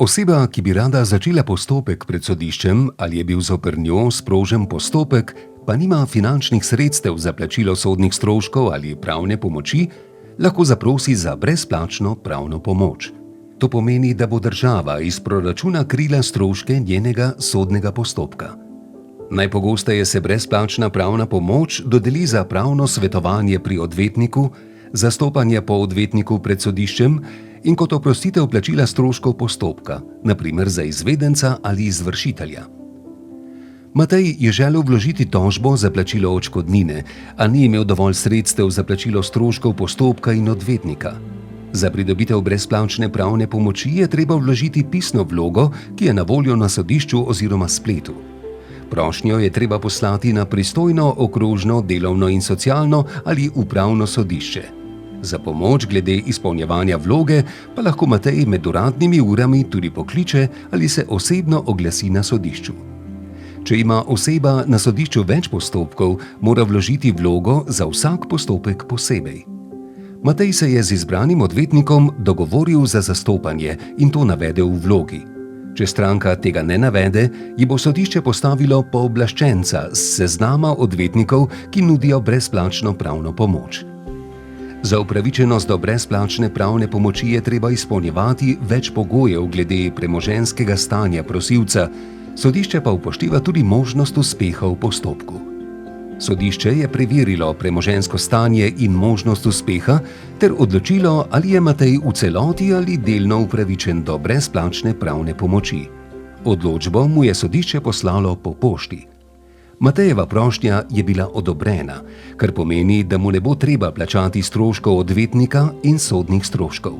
Oseba, ki bi rada začela postopek pred sodiščem ali je bil zoper njo sprožen postopek, pa nima finančnih sredstev za plačilo sodnih stroškov ali pravne pomoči, lahko zaprosi za brezplačno pravno pomoč. To pomeni, da bo država iz proračuna krila stroške njenega sodnega postopka. Najpogosteje se brezplačna pravna pomoč dodeli za pravno svetovanje pri odvetniku, zastopanje po odvetniku pred sodiščem in kot oprostitev plačila stroškov postopka, na primer za izvedenca ali izvršitelja. Matej je želel vložiti tožbo za plačilo odškodnine, a ni imel dovolj sredstev za plačilo stroškov postopka in odvetnika. Za pridobitev brezplačne pravne pomoči je treba vložiti pisno vlogo, ki je na voljo na sodišču oziroma spletu. Prošnjo je treba poslati na pristojno okrožno, delovno in socialno ali upravno sodišče. Za pomoč glede izpolnjevanja vloge pa lahko Matej med uradnimi urami tudi pokliče ali se osebno oglasi na sodišču. Če ima oseba na sodišču več postopkov, mora vložiti vlogo za vsak postopek posebej. Matej se je z izbranim odvetnikom dogovoril za zastopanje in to navedel v vlogi. Če stranka tega ne navede, ji bo sodišče postavilo pooblaščenca s seznama odvetnikov, ki nudijo brezplačno pravno pomoč. Za upravičenost do brezplačne pravne pomoči je treba izpolnjevati več pogojev glede premoženjskega stanja prosilca, sodišče pa upošteva tudi možnost uspeha v postopku. Sodišče je preverilo premoženjsko stanje in možnost uspeha ter odločilo, ali je Matej v celoti ali delno upravičen do brezplačne pravne pomoči. Odločbo mu je sodišče poslalo po pošti. Matejeva prošnja je bila odobrena, kar pomeni, da mu ne bo treba plačati stroškov odvetnika in sodnih stroškov.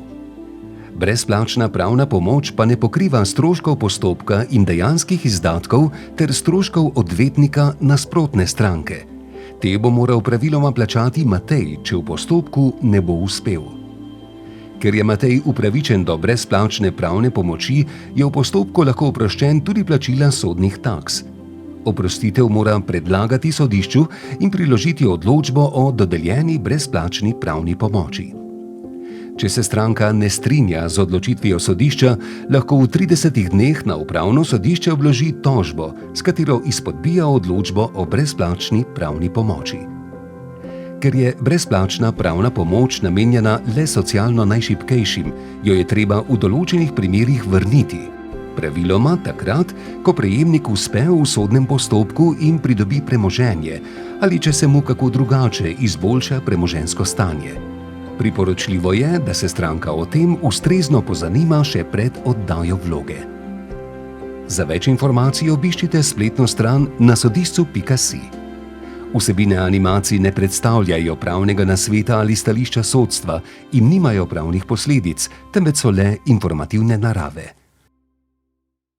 Brezplačna pravna pomoč pa ne pokriva stroškov postopka in dejanskih izdatkov ter stroškov odvetnika nasprotne stranke. Te bo moral praviloma plačati Matej, če v postopku ne bo uspel. Ker je Matej upravičen do brezplačne pravne pomoči, je v postopku lahko oproščen tudi plačila sodnih taks. Oprostitev mora predlagati sodišču in priložiti odločbo o dodeljeni brezplačni pravni pomoči. Če se stranka ne strinja z odločitvijo sodišča, lahko v 30 dneh na upravno sodišče vloži tožbo, s katero izpodbija odločbo o brezplačni pravni pomoči. Ker je brezplačna pravna pomoč namenjena le socialno najšibkejšim, jo je treba v določenih primerih vrniti. Praviloma takrat, ko prejemnik uspe v sodnem postopku in pridobi premoženje, ali če se mu kako drugače izboljša premoženjsko stanje. Priporočljivo je, da se stranka o tem ustrezno pozanima še pred oddajo vloge. Za več informacij obiščite spletno stran nasodišču.si. Vsebine animacij ne predstavljajo pravnega nasveta ali stališča sodstva in nimajo pravnih posledic, temveč so le informativne narave.